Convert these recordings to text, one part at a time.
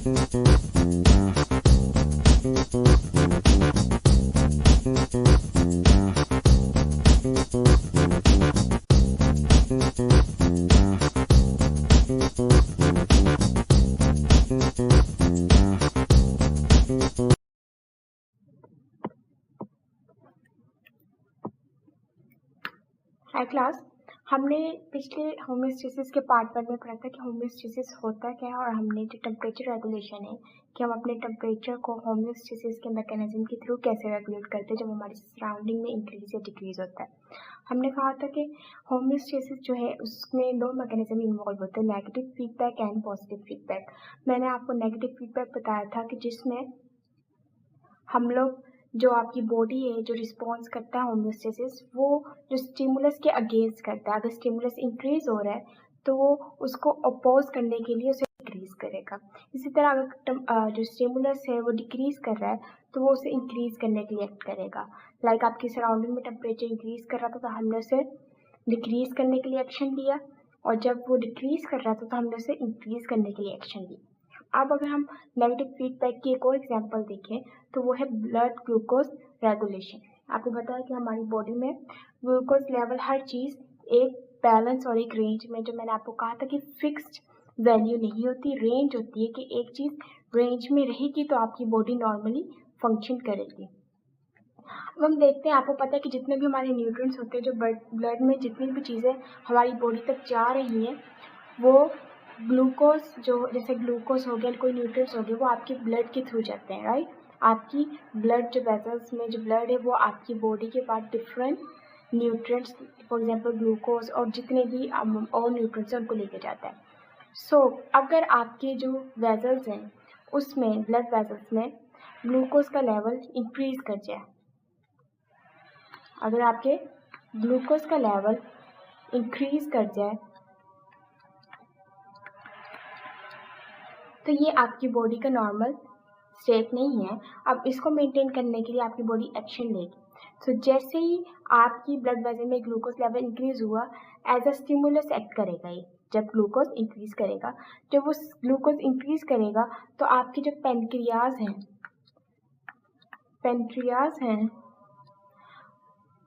हाय class, हमने पिछले homeostasis के पार्ट 1 में पढ़ा था कि होम्योस्टेसिस होता क्या है और हमने जो टेम्परेचर रेगुलेशन है कि हम अपने टेम्परेचर को होम्योस्टेसिस के मैकेनिज्म के थ्रू कैसे रेगुलेट करते हैं जब हमारी सराउंडिंग में इंक्रीज या डिक्रीज होता है। हमने कहा था कि होम्योस्टेसिस जो है उसमें दो मैकेनिज्म इन्वॉल्व होते हैं, negative feedback and positive feedback. मैंने आपको नेगेटिव फीडबैक बताया था कि जिसमें हम लोग जो आपकी बॉडी है जो रिस्पॉन्स करता है होम्योस्टेसिस वो जो स्टिमुलस के अगेंस्ट करता है। अगर स्टिमुलस इंक्रीज हो रहा है तो वो उसको अपोज करने के लिए उसे डिक्रीज करेगा। इसी तरह अगर जो स्टिमुलस है वो डिक्रीज कर रहा है तो वो उसे इंक्रीज करने के लिए एक्ट करेगा। लाइक आपकी सराउंडिंग में टेम्परेचर इंक्रीज कर रहा था तो हमने उसे डिक्रीज करने के लिए एक्शन लिया, और जब वो डिक्रीज कर रहा था तो हमने उसे इंक्रीज करने के लिए एक्शन लिया। अब अगर हम नेगेटिव फीडबैक की एक और एग्जांपल देखें तो वो है ब्लड ग्लूकोज रेगुलेशन। आपको पता है कि हमारी बॉडी में ग्लूकोज लेवल हर चीज़ एक बैलेंस और एक रेंज में, जो मैंने आपको कहा था कि फिक्स्ड वैल्यू नहीं होती, रेंज होती है कि एक चीज़ रेंज में रहेगी तो आपकी बॉडी नॉर्मली फंक्शन करेगी। अब हम देखते हैं, आपको पता है कि जितने भी हमारे न्यूट्रिएंट्स होते हैं, जो ब्लड में जितनी भी चीज़ें हमारी बॉडी तक जा रही हैं वो ग्लूकोज, जो जैसे ग्लूकोज हो गया, कोई न्यूट्रिएंट्स हो गए, वो आपके ब्लड के थ्रू जाते हैं, राइट। आपकी ब्लड जो वेसल्स में जो ब्लड है वो आपकी बॉडी के पास different nutrients, for example glucose और जितने भी और न्यूट्रिएंट्स हैं उनको लेके जाता है। सो अगर आपके जो वेसल्स हैं उसमें ब्लड वेसल्स में ग्लूकोज का लेवल इंक्रीज कर जाए, अगर आपके ग्लूकोज का लेवल इंक्रीज कर जाए तो ये आपकी बॉडी का नॉर्मल स्टेट नहीं है। अब इसको मेंटेन करने के लिए आपकी बॉडी एक्शन लेगी। तो जैसे ही आपकी ब्लड वेसल में ग्लूकोज लेवल इंक्रीज हुआ, एज अ स्टिमुलस एक्ट करेगा ये। जब ग्लूकोज इंक्रीज करेगा, जब वो ग्लूकोज इंक्रीज करेगा तो आपके जो पेनक्रियाज हैं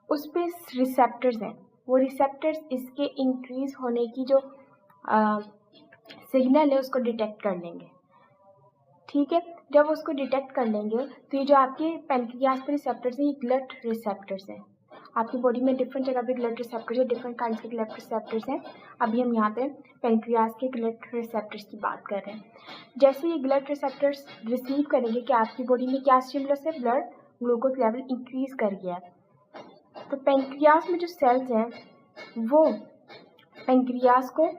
उस पे रिसेप्टर्स हैं। वो रिसेप्टर्स इसके इंक्रीज होने की जो सिग्नल है उसको डिटेक्ट कर लेंगे, ठीक है। जब उसको डिटेक्ट कर लेंगे तो ये जो आपके पेनक्रियाज पे रिसेप्टर्स हैं ये ग्लट रिसेप्टर्स हैं। आपकी बॉडी में डिफरेंट जगह पे ग्लट रिसेप्टर्स है, डिफरेंट काइंड्स के ग्लट रिसेप्टर्स हैं। अभी हम यहाँ पे पेनक्रियाज के ग्लट रिसेप्टर्स की बात कर रहे हैं। जैसे ये ग्लट रिसेप्टर्स रिसीव करेंगे कि आपकी बॉडी में क्या स्टिमुलस है, ब्लड ग्लूकोज लेवल इंक्रीज कर गया है, तो पेनक्रियाज में जो सेल्स हैं वो पेनक्रियाज को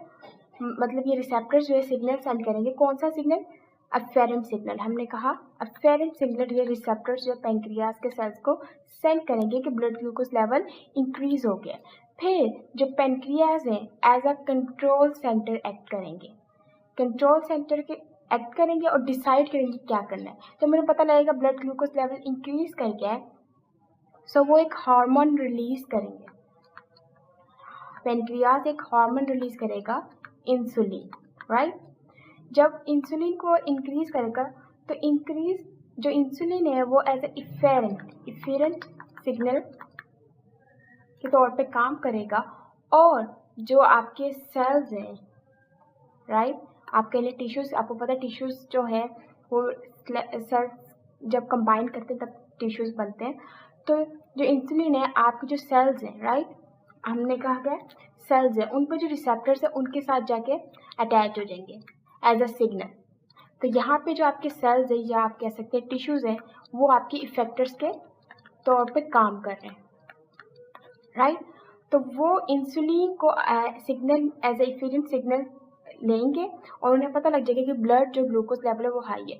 मतलब ये रिसेप्टर्स जो है सिग्नल सेंड करेंगे। कौन सा सिग्नल? Afferent signal. हमने कहा अफेरेंट सिग्नल ये रिसेप्टर्स जो पेनक्रियाज के सेल्स को सेंड करेंगे कि ब्लड ग्लूकोज लेवल इंक्रीज हो गया। फिर जो पेनक्रियाज है as a control centre act करेंगे, कंट्रोल सेंटर के एक्ट करेंगे और डिसाइड करेंगे क्या करना है। तो मुझे पता लगेगा ब्लड ग्लूकोज लेवल इंक्रीज कर गया है, सो वो एक हार्मोन रिलीज करेंगे। पेनक्रियाज एक हार्मोन रिलीज करेगा, इंसुलिन, राइट। जब इंसुलिन को इंक्रीज करेगा तो जो इंसुलिन है वो एज ए इफेरेंट सिग्नल के तौर पे काम करेगा, और जो आपके सेल्स हैं, राइट, आपके लिए टिश्यूज, आपको पता है टिश्यूज जो है वो सेल्स जब कंबाइन करते हैं तब टिश्यूज बनते हैं। तो जो इंसुलिन है आपके जो सेल्स हैं, राइट, हमने कहा गया सेल्स है, उन पर जो रिसेप्टर्स है उनके साथ जाके अटैच हो जाएंगे एज अ सिग्नल। तो यहाँ पे जो आपके सेल्स है या आप कह सकते हैं टिश्यूज हैं वो आपके इफेक्टर्स के तौर पे काम कर रहे हैं, राइट। तो वो इंसुलिन को signal as a efferent signal लेंगे और उन्हें पता लग जाएगा कि ब्लड जो ग्लूकोज लेवल है वो हाई है।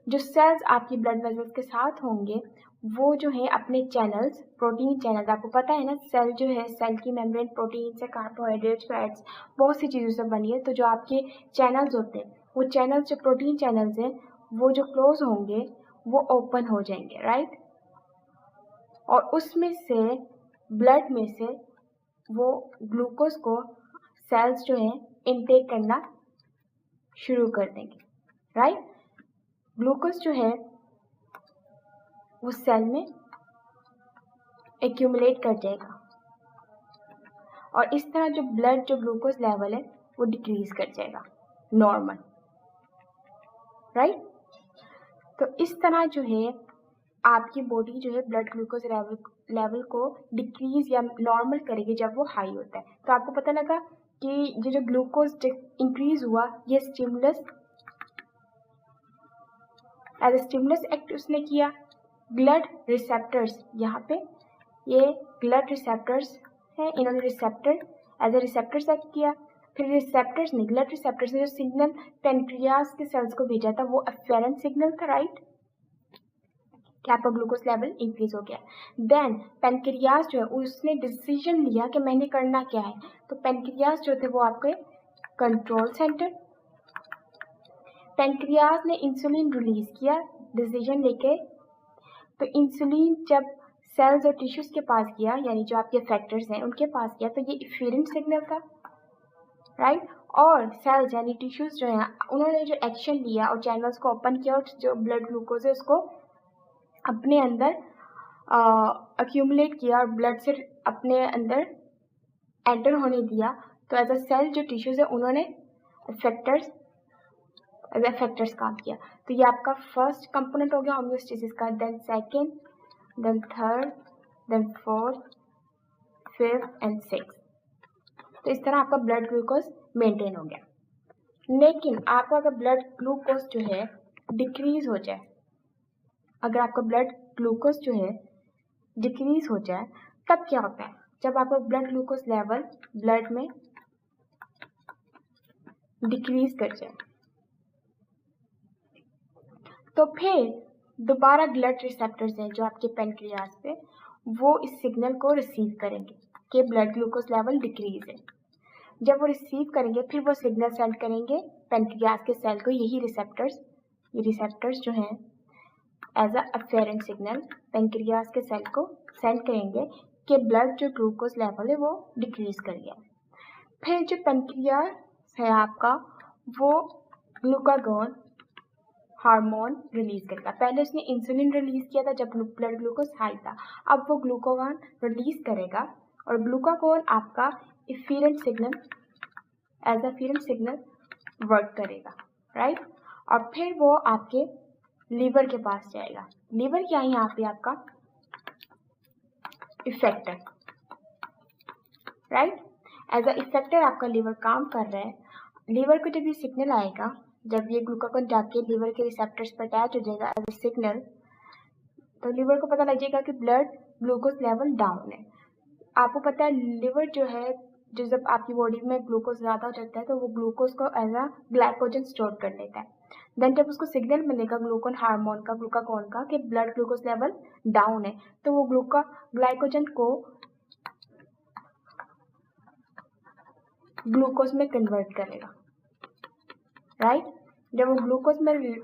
जो सेल्स आपकी ब्लड वेसल्स के साथ होंगे वो जो है अपने चैनल्स, प्रोटीन चैनल्स, आपको पता है ना सेल जो है, सेल की मेम्ब्रेन प्रोटीन से, कार्बोहाइड्रेट्स, फैट्स, बहुत सी चीज़ों से बनी है। तो जो आपके चैनल्स होते हैं वो चैनल्स, जो प्रोटीन चैनल्स हैं वो जो क्लोज होंगे वो ओपन हो जाएंगे, राइट। और उसमें से ब्लड में से वो ग्लूकोज को सेल्स जो है इनटेक करना शुरू कर देंगे, राइट। ग्लूकोज जो है वो सेल में एक्यूमुलेट कर जाएगा और इस तरह जो ब्लड जो ग्लूकोज लेवल है वो डिक्रीज कर जाएगा नॉर्मल, राइट। तो इस तरह जो है आपकी बॉडी जो है ब्लड ग्लूकोज लेवल को डिक्रीज या नॉर्मल करेगी जब वो हाई होता है। तो आपको पता लगा कि ये जो ग्लूकोज इंक्रीज हुआ ये stimulus as a stimulus act उसने किया। ब्लड रिसेप्टर्स, यहाँ पे ये ब्लड रिसेप्टर्स हैं, इन्होंने receptor as a receptors act किया। फिर रिसेप्टर्स ने, ब्लड रिसेप्टर्स ने जो सिग्नल पेनक्रियास के सेल्स को भेजा था वो अफेरेंट सिग्नल था, राइट, कि आपका ग्लूकोज लेवल इंक्रीज हो गया। देन पेनक्रियास जो है उसने डिसीजन लिया कि मैंने करना क्या है। तो पेनक्रियास जो थे वो आपके कंट्रोल सेंटर, पेनक्रियास ने इंसुलिन रिलीज किया डिसीजन लेके। तो इंसुलिन जब सेल्स और टिश्यूज के पास गया, यानी जो आपके फैक्टर्स हैं उनके पास गया, तो ये इफेरेंट सिग्नल था, राइट। और सेल्स यानी टिश्यूज जो हैं उन्होंने जो एक्शन लिया और चैनल्स को ओपन किया और जो ब्लड ग्लूकोज है उसको अपने अंदर अक्यूमुलेट किया और ब्लड से अपने अंदर एंटर होने दिया। तो एज अ सेल जो टिश्यूज है उन्होंने फैक्टर्स एज ए फैक्टर्स काम किया। तो ये आपका फर्स्ट कंपोनेंट हो गया होम्योस्टेसिस का। Then second, then third, then fourth, fifth and six. तो इस तरह आपका ब्लड ग्लूकोज मेंटेन हो गया। लेकिन आपका अगर ब्लड ग्लूकोज जो है डिक्रीज हो जाए, अगर आपका ब्लड ग्लूकोज जो है डिक्रीज हो जाए, तब क्या होता है? जब आपका ब्लड ग्लूकोज लेवल ब्लड में डिक्रीज कर जाए तो फिर दोबारा ब्लड रिसेप्टर्स हैं जो आपके पेनक्रियास पे, वो इस सिग्नल को रिसीव करेंगे कि ब्लड ग्लूकोज लेवल डिक्रीज है। जब वो रिसीव करेंगे फिर वो सिग्नल सेंड करेंगे पेनक्रियास के सेल को। यही रिसेप्टर्स, ये रिसेप्टर्स जो हैं as a afferent signal pancreas के सेल को सेंड करेंगे कि ब्लड जो ग्लूकोज लेवल है वो डिक्रीज कर गया। फिर जो पेनक्रियास है आपका वो ग्लूकागॉन हार्मोन रिलीज करेगा। पहले उसने इंसुलिन रिलीज किया था जब ब्लड ग्लूकोज हाई था, अब वो ग्लूकागॉन रिलीज करेगा और ग्लूकागॉन आपका efferent signal as a efferent signal work करेगा, राइट। और फिर वो आपके लीवर के पास जाएगा। लीवर क्या है यहाँ पे आपका effector, right. As a effector आपका लीवर काम कर रहा है। लीवर को जब ये सिग्नल आएगा, जब ये ग्लूकागॉन जाके लीवर के रिसेप्टर्स पर अटैच हो जाएगा एज अ सिग्नल, तो लीवर को पता लग जाएगा कि ब्लड ग्लूकोज लेवल डाउन है। आपको पता है लीवर जो है, जो जब आपकी बॉडी में ग्लूकोज ज़्यादा हो जाता है तो वो ग्लूकोज को एज अ ग्लाइकोजन स्टोर कर लेता है। देन जब उसको सिग्नल मिलेगा ग्लूकोन हार्मोन का, ग्लूकागॉन का, कि ब्लड ग्लूकोज लेवल डाउन है, तो वो ग्लाइकोजन को ग्लूकोज में कन्वर्ट करेगा, राइट। जब वो ग्लूकोज में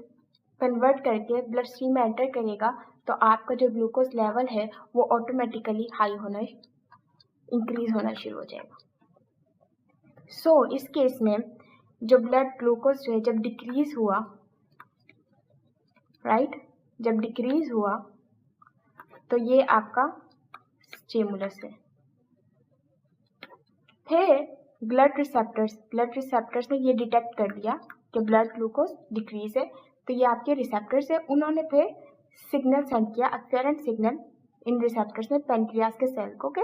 कन्वर्ट करके ब्लड स्ट्रीम में एंटर करेगा तो आपका जो ग्लूकोज लेवल है वो ऑटोमेटिकली हाई होना, इंक्रीज होना शुरू हो जाएगा। सो इस केस में जो ब्लड ग्लूकोज जो है जब डिक्रीज हुआ, राइट, जब डिक्रीज हुआ तो ये आपका स्टिमुलस है। फिर ब्लड रिसेप्टर्स ने ये डिटेक्ट कर लिया कि ब्लड ग्लूकोज डिक्रीज है, तो ये आपके रिसेप्टर्स है, उन्होंने फिर सिग्नल सेंड किया, अफेरेंट सिग्नल इन रिसेप्टर्स ने पेनक्रियास के सेल को कि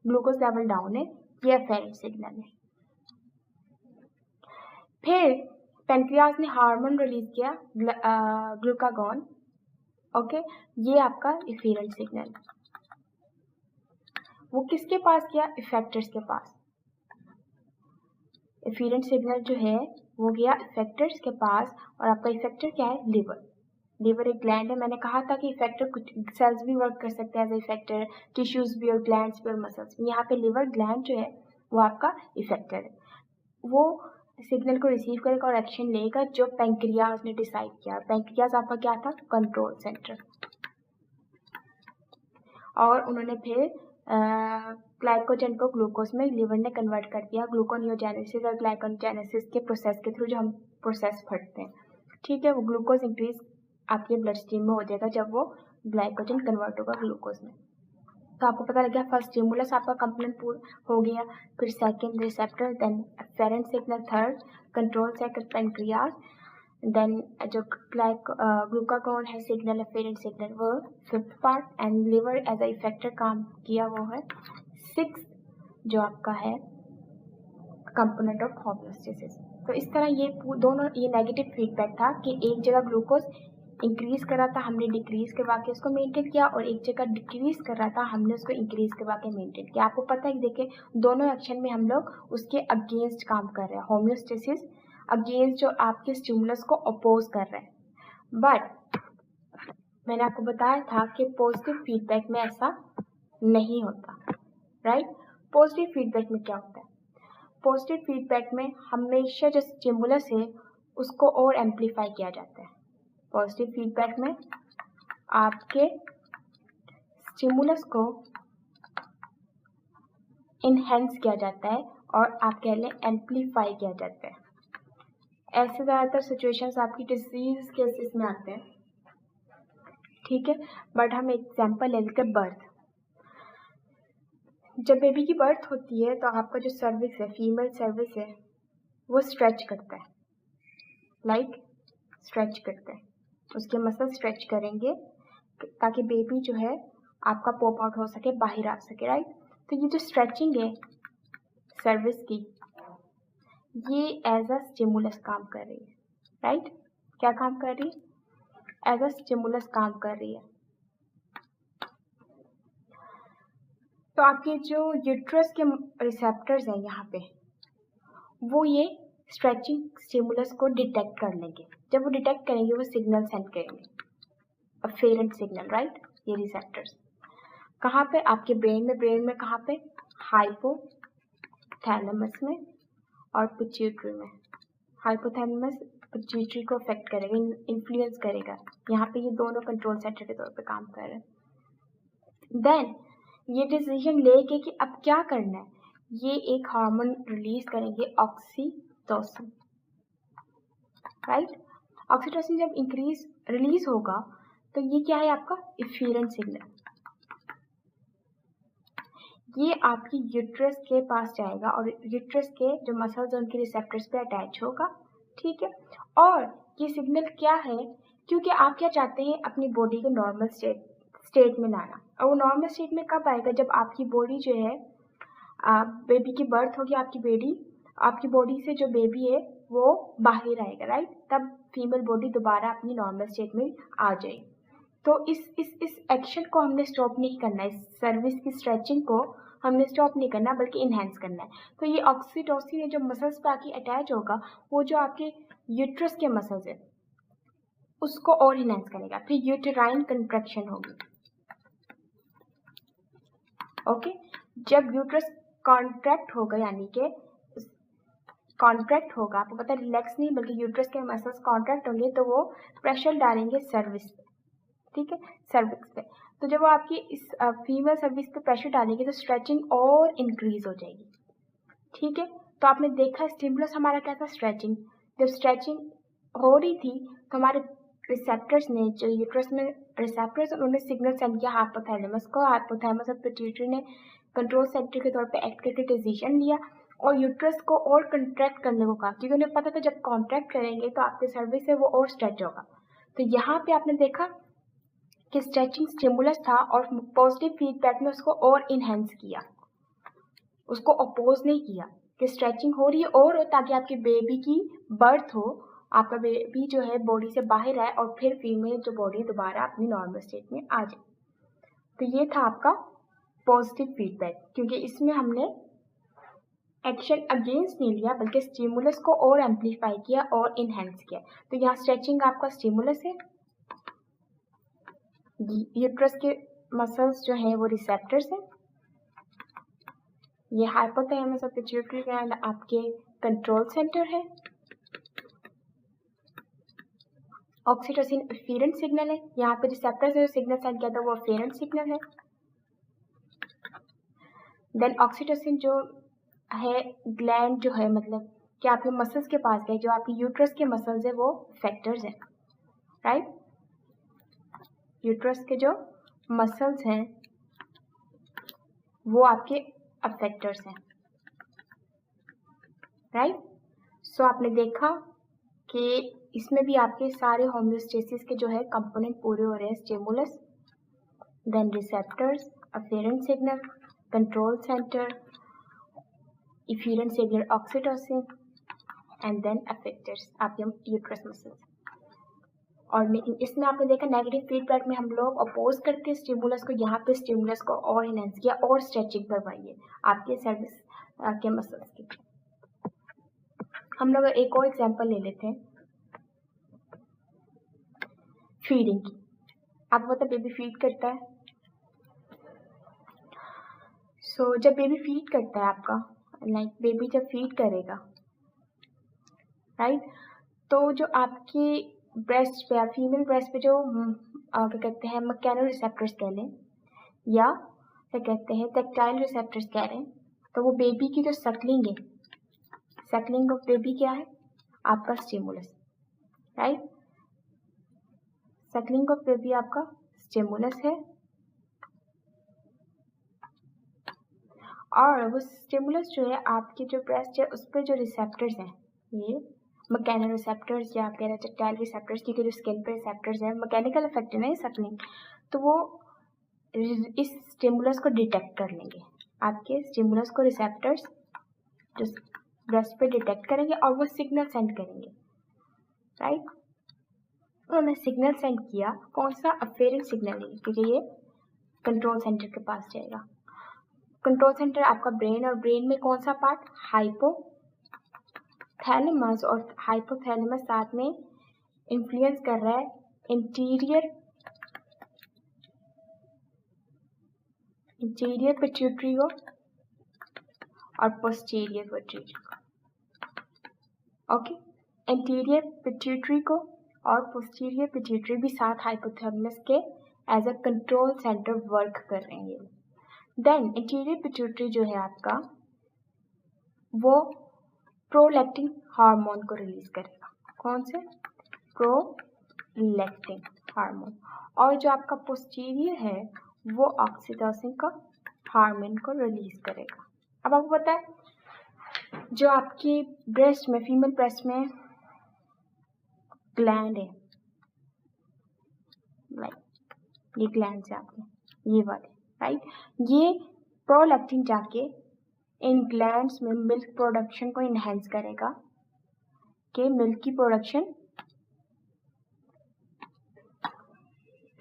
ग्लूकोज लेवल डाउन है, ये अफेरेंट सिग्नल है। फिर पेनक्रियास ने हार्मोन रिलीज किया ग्लूकागॉन, ओके, ये आपका इफेरेंट सिग्नल। वो किसके पास गया? इफेक्टर्स के पास। इफेरेंट सिग्नल जो है वो गया इफेक्टर्स के पास, और आपका इफेक्टर क्या है? लीवर। लीवर एक ग्लैंड है। मैंने कहा था कि इफेक्टर कुछ सेल्स भी वर्क कर सकते हैं एज इफेक्टर, टिश्यूज भी और ग्लैंड्स भी और मसल्स भी। यहाँ पे लीवर ग्लैंड जो है वो आपका इफेक्टर है। वो सिग्नल को रिसीव करेगा और एक्शन लेगा जो पेनक्रियास ने डिसाइड किया। पेनक्रियास आपका क्या था? Control centre. और उन्होंने फिर ग्लाइकोजन को ग्लूकोज में लीवर ने कन्वर्ट कर दिया ग्लूकोनियोजेनेसिस और ग्लाइकोजेनेसिस के प्रोसेस के थ्रू, जो हम प्रोसेस पढ़ते हैं, ठीक है। वो ग्लूकोज इंक्रीज आपके ब्लड स्ट्रीम में हो जाएगा जब वो ग्लाइकोजन कन्वर्ट होगा ग्लूकोज में। तो आपको पता लग गया फर्स्ट स्टिमुलस आपका कंप्लीट पूरा हो गया, फिर second receptor, then efferent signal, third control cycle pancreas, then जो ग्लूकागॉन है सिग्नल एफेरेंट सिग्नल वो fifth part, and liver as a effector काम किया वो है सिक्स जो आपका है कंपोनेंट ऑफ होम्योस्टेसिस। तो इस तरह ये दोनों ये नेगेटिव फीडबैक था कि एक जगह ग्लूकोज इंक्रीज कर रहा था हमने डिक्रीज करवा के उसको मेंटेन किया, और एक जगह डिक्रीज कर रहा था हमने उसको इंक्रीज करवा के मेंटेन किया। आपको पता है कि देखिए दोनों एक्शन में हम लोग उसके अगेंस्ट काम कर रहे हैं, होम्योस्टेसिस अगेंस्ट जो आपके स्टिमुलस को अपोज कर रहे हैं। बट मैंने आपको बताया था कि पॉजिटिव फीडबैक में ऐसा नहीं होता, राइट। पॉजिटिव फीडबैक में क्या होता है? पॉजिटिव फीडबैक में हमेशा जो स्टिमुलस है उसको और एम्पलीफाई किया जाता है। पॉजिटिव फीडबैक में आपके स्टिमुलस को इनहेंस किया जाता है और आप कह लें एम्पलीफाई किया जाता है। ऐसे ज़्यादातर सिचुएशंस आपकी डिजीज केसेस में आते हैं, ठीक है। बट हम एग्जांपल ले लेते हैं बर्थ। जब बेबी की बर्थ होती है तो आपका जो सर्विक्स है, फीमेल सर्विस है, वो स्ट्रेच करता है, लाइक स्ट्रेच करता है, उसके मसल स्ट्रेच करेंगे ताकि बेबी जो है आपका पॉप आउट हो सके, बाहर आ सके, राइट। तो ये जो स्ट्रेचिंग है सर्विस की, ये एज अ स्टिमुलस काम कर रही है, राइट। क्या काम कर रही है? एज अ स्टिमुलस काम कर रही है। तो आपके जो यूट्रस के रिसेप्टर्स हैं यहाँ पे, वो ये स्ट्रेचिंग स्टिमुलस को डिटेक्ट कर लेंगे। जब वो डिटेक्ट करेंगे वो सिग्नल सेंड करेंगे, अफेरेंट सिग्नल, राइट। ये रिसेप्टर्स कहाँ पे? आपके ब्रेन में। ब्रेन में कहाँ पे? हाइपोथैलेमस में और पिट्यूटरी में। हाइपोथैलेमस पिट्यूटरी को अफेक्ट करेगा, इन्फ्लुएंस करेगा। यहाँ पे ये दोनों कंट्रोल सेंटर के तौर पे काम कर रहे हैं। देन ये डिसीजन लेके कि अब क्या करना है, ये एक हार्मोन रिलीज करेंगे, ऑक्सीटोसिन, राइट। ऑक्सीटोसिन जब रिलीज होगा तो ये क्या है आपका? Efferent signal. ये आपकी यूट्रस के पास जाएगा और यूट्रस के जो मसल्स उनके रिसेप्टर्स पे अटैच होगा, ठीक है। और ये सिग्नल क्या है? क्योंकि आप क्या चाहते हैं? अपनी बॉडी को नॉर्मल स्टेट में लाना। और वो नॉर्मल स्टेट में कब आएगा? जब आपकी बॉडी जो है बेबी की बर्थ होगी, आपकी बॉडी से जो बेबी है वो बाहर आएगा, राइट। तब फीमेल बॉडी दोबारा अपनी नॉर्मल स्टेट में आ जाएगी। तो इस एक्शन को हमने स्टॉप नहीं करना है, इस सर्विस की स्ट्रेचिंग को हमने स्टॉप नहीं करना बल्कि इन्हेंस करना है। तो ये ऑक्सीटोसिन जो मसल्स पे आके अटैच होगा, वो जो आपके यूट्रस के मसल्स है उसको और इन्हेंस करेगा। फिर यूटेराइन कंट्रैक्शन होगी, ओके। जब यूट्रस कॉन्ट्रैक्ट होगा, यानी कि कॉन्ट्रैक्ट होगा, आपको पता है रिलैक्स नहीं बल्कि यूट्रस के मसल्स कॉन्ट्रैक्ट होंगे तो वो प्रेशर डालेंगे सर्विस पे, ठीक है, सर्विक्स पे। तो जब वो आपकी इस फीमेल सर्विस पे प्रेशर डालेंगे तो स्ट्रेचिंग और इंक्रीज हो जाएगी, ठीक है। तो आपने देखा स्टिमुलस हमारा क्या था? स्ट्रेचिंग। जब स्ट्रेचिंग हो रही थी तो हमारे रिसेप्टर्स ने, जो यूट्रस में रिसेप्टर्स, उन्होंने सिग्नल सेंड किया हाइपोथैलेमस को। हाइपोथैलेमस और पिट्यूटरी ने कंट्रोल सेंटर के तौर पे एक्ट करके डिसीजन लिया और यूट्रस को और कंट्रैक्ट करने को कहा, क्योंकि उन्हें पता था जब कॉन्ट्रैक्ट करेंगे तो आपके सर्विस है वो और स्ट्रेच होगा। तो यहाँ पे आपने देखा कि स्ट्रेचिंग स्टिमुलस था और पॉजिटिव फीडबैक में उसको और इनहेंस किया, उसको अपोज नहीं किया कि स्ट्रेचिंग हो रही है और ताकि आपके बेबी की बर्थ हो, आपका बेबी जो है बॉडी से बाहर आए और फिर फीमेल जो बॉडी दोबारा अपनी नॉर्मल स्टेट में आ जाए। तो ये था आपका पॉजिटिव फीडबैक, क्योंकि इसमें हमने एक्शन अगेंस्ट नहीं लिया बल्कि स्टिमुलस को और एम्पलीफाई किया और इनहेंस किया। तो यहाँ स्ट्रेचिंग आपका स्टिमुलस है, यूट्रस के मसल्स जो हैं वो रिसेप्टर्स हैं, ये हाइपोथैलेमस और पिट्यूटरी ग्लैंड आपके कंट्रोल सेंटर है, ऑक्सीटोसिन अफेरेंट सिग्नल है, यहाँ पे रिसेप्टर से जो सिग्नल सेंड किया था वो अफेरेंट सिग्नल है। देन ऑक्सीटोसिन जो है ग्लैंड जो है, मतलब कि आपके मसल्स के पास गए, जो आपकी यूट्रस के मसल्स है वो फैक्टर्स हैं, राइट। यूट्रस के जो मसल्स हैं वो आपके अफेक्टर्स हैं, राइट। सो आपने देखा कि इसमें भी आपके सारे होम्योस्टेसिस के जो है कंपोनेंट पूरे हो रहे हैं, stimulus, then receptors, afferent signal, control centre, efferent signal oxytocin, and then effectors आपके यूट्रस मसल्स। और इसमें आपने देखा नेगेटिव फीडबैक में हम लोग अपोज करते हैं स्टिमुलस को, यहाँ पे स्टिमुलस को और इनहेंस किया और स्ट्रेचिंग करवाइए आपके सर्विस के मसल्स की। हम लोग एक और एग्जांपल ले लेते हैं फीडिंग की। आपको पता बेबी फीड करता है। सो जब बेबी फीड करता है आपका, लाइक बेबी जब फीड करेगा, राइट, तो जो आपकी ब्रेस्ट पे या फीमेल ब्रेस्ट पे जो क्या कहते हैं मैकेनो रिसेप्टर्स कह लें या क्या कहते हैं टेक्टाइल रिसेप्टर्स कह लें, तो वो बेबी की जो सकलिंग है, सकलिंग ऑफ बेबी क्या है आपका stimulus, right. Suckling of baby आपका स्टिमुलस है और वो स्टिमुलस जो है आपके जो ब्रेस्ट है उस पर जो रिसेप्टर्स हैं, ये मैकेनो रिसेप्टर्स या आप कह रहे हैं टेक्टाइल रिसेप्टर्स, क्योंकि जो स्किन पे रिसेप्टर्स हैं मैकेनिकल इफेक्ट है ना सकलिंग, तो वो इस स्टिमुलस को डिटेक्ट कर लेंगे। आपके स्टिमुलस को रिसेप्टर्स जो ब्रेस्ट पे डिटेक्ट करेंगे और वो सिग्नल सेंड करेंगे, राइट। उन्होंने सिग्नल सेंड किया, कौन सा अफेरेंट सिग्नल है, क्योंकि ये कंट्रोल सेंटर के पास जाएगा। कंट्रोल सेंटर आपका ब्रेन, और ब्रेन में कौन सा पार्ट, हाइपोथैलेमस, और हाइपोथैलेमस साथ में इन्फ्लुएंस कर रहा है इंटीरियर पिट्यूटरी को और पोस्टीरियर पिट्यूटरी को, ओके। इंटीरियर पिट्यूटरी को और पोस्टीरियर पिट्यूटरी भी साथ हाइपोथैलेमस के as a control centre work कर रहे हैं। देन इंटीरियर पिट्यूटरी जो है आपका वो प्रोलैक्टिन हार्मोन को रिलीज करेगा। कौन से, प्रोलैक्टिन हार्मोन। और जो आपका पोस्टीरियर है वो ऑक्सीटोसिन का हार्मोन को रिलीज करेगा। अब आपको पता है जो आपकी ब्रेस्ट में, फीमेल ब्रेस्ट में ग्लैंड है, लाइक ये ग्लैंड है आपके, ये वाले, राइट। ये प्रोलैक्टिन जाके इन ग्लैंड्स में मिल्क प्रोडक्शन को इनहेंस करेगा, कि मिल्क की प्रोडक्शन,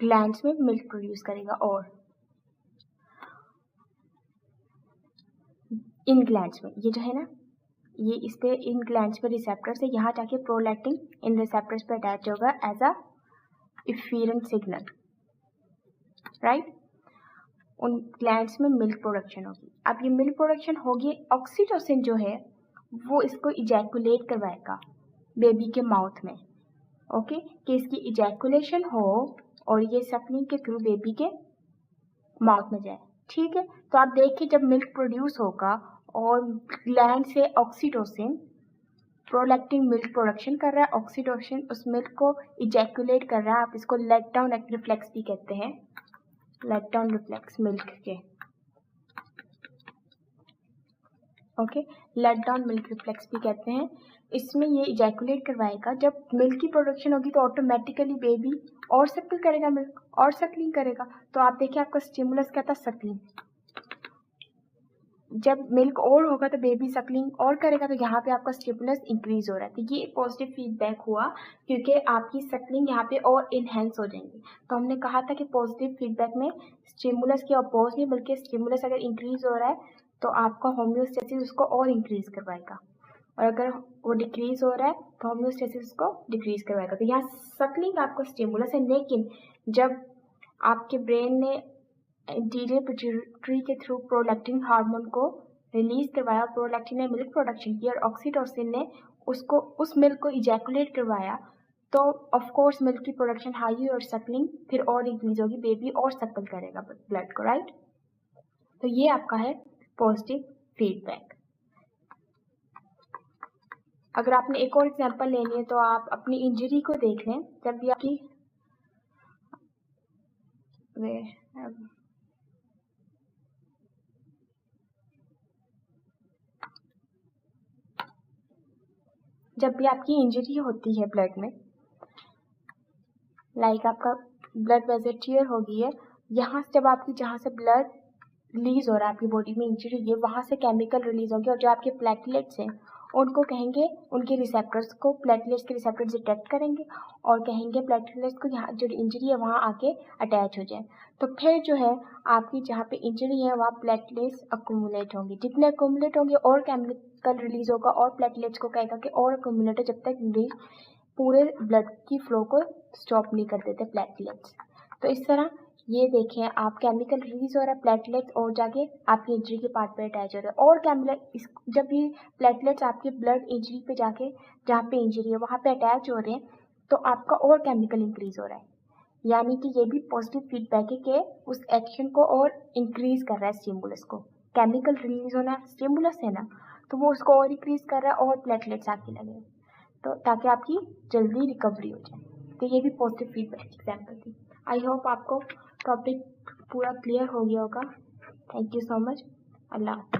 ग्लैंड्स में मिल्क प्रोड्यूस करेगा। और इन ग्लैंड्स में ये जो है ना, ये इस पे इन ग्लैंड्स पे रिसेप्टर्स है, यहाँ जाके प्रोलैक्टिन इन रिसेप्टर्स पे अटैच होगा as a efferent signal, right. उन ग्लैंड्स में मिल्क प्रोडक्शन होगी। अब ये मिल्क प्रोडक्शन होगी, ऑक्सीटोसिन जो है वो इसको इजैकुलेट करवाएगा बेबी के माउथ में, ओके, कि इसकी इजैकुलेशन हो और ये सकलिंग के थ्रू बेबी के माउथ में जाए, ठीक है। तो आप देखिए जब मिल्क प्रोड्यूस होगा और ग्लैंड से ऑक्सीटोसिन, प्रोलैक्टिन मिल्क प्रोडक्शन कर रहा है, ऑक्सीटोसिन उस मिल्क को इजैकुलेट कर रहा है, आप इसको लेट डाउन रिफ्लेक्स भी कहते हैं, लेट डाउन रिफ्लेक्स मिल्क के, okay, let down milk reflex भी कहते हैं। इसमें ये इजैकुलेट करवाएगा, जब मिल्क की प्रोडक्शन होगी तो ऑटोमेटिकली बेबी और सक्ल करेगा मिल्क और सकलिंग करेगा। तो आप देखिए आपका स्टिमुलस क्या था, सकलिंग। जब मिल्क और होगा तो बेबी सकलिंग और करेगा, तो यहाँ पे आपका स्टिमुलस इंक्रीज हो रहा है। तो ये पॉजिटिव फीडबैक हुआ क्योंकि आपकी सकलिंग यहाँ पे और इनहेंस हो जाएंगी। तो हमने कहा था कि पॉजिटिव फीडबैक में स्टिमुलस के अपोज नहीं, बल्कि स्टिमुलस अगर इंक्रीज हो रहा है तो आपका होम्योस्टेसिस उसको और इंक्रीज करवाएगा, और अगर वो डिक्रीज हो रहा है तो होम्योस्टेसिस उसको डिक्रीज करवाएगा। तो यहाँ सकलिंग आपका स्टिमुलस है, लेकिन जब आपके ब्रेन ने इंटीरियर पिट्यूटरी के थ्रू प्रोलैक्टिन हार्मोन को रिलीज करवाया, प्रोलैक्टिन ने मिल्क प्रोडक्शन की और ऑक्सीटोसिन ने उसको उस मिल्क को इजैकुलेट करवाया, तो ऑफ कोर्स मिल्क की प्रोडक्शन हाई और सकलिंग फिर और इंक्रीज होगी, बेबी और सकल करेगा ब्लड को, राइट। तो ये आपका है पॉजिटिव फीडबैक। अगर आपने एक और एग्जांपल लेनी है तो आप अपनी इंजरी को देख लें। जब भी आपकी वे जब भी आपकी इंजरी होती है ब्लड में, लाइक आपका ब्लड वेसल टियर हो गई है, यहाँ से जब आपकी जहाँ से ब्लड रिलीज हो रहा है आपकी बॉडी में इंजरी हुई है, वहाँ से केमिकल रिलीज होंगे और जो आपके प्लेटलेट्स हैं उनको कहेंगे, उनके रिसेप्टर्स को प्लेटलेट्स के रिसेप्टर्स डिटेक्ट करेंगे और कहेंगे प्लेटलेट्स को यहाँ जो इंजरी है वहाँ आके अटैच हो जाए। तो फिर जो है आपकी जहाँ पे इंजरी है वहाँ प्लेटलेट्स अक्यूमुलेट होंगे, जितने अक्यूमुलेट होंगे और केमिकल रिलीज होगा और प्लेटलेट्स को कहेगा कि और अक्यूमुलेट हो, जब तक इंजरी पूरे ब्लड की फ्लो को स्टॉप नहीं कर देते प्लेटलेट्स। तो इस तरह ये देखें आप केमिकल रिलीज हो रहा है प्लेटलेट्स और जाके आपकी इंजरी के पार्ट पे अटैच हो रहा है और जब ये प्लेटलेट्स आपके ब्लड इंजरी पे जाके जहाँ पे इंजरी है वहाँ पे अटैच हो रहे हैं तो आपका और केमिकल इंक्रीज हो रहा है, यानी कि ये भी पॉजिटिव फीडबैक है कि उस एक्शन को और इंक्रीज कर रहा है स्टिमुलस को। केमिकल रिलीज होना स्टिमुलस है ना, तो वो उसको और इंक्रीज कर रहा है और प्लेटलेट्स आके लगे तो ताकि आपकी जल्दी रिकवरी हो जाए। तो ये भी पॉजिटिव फीडबैक एग्जाम्पल थी। आई होप आपको टॉपिक पूरा क्लियर हो गया होगा। Thank you so much. Allah.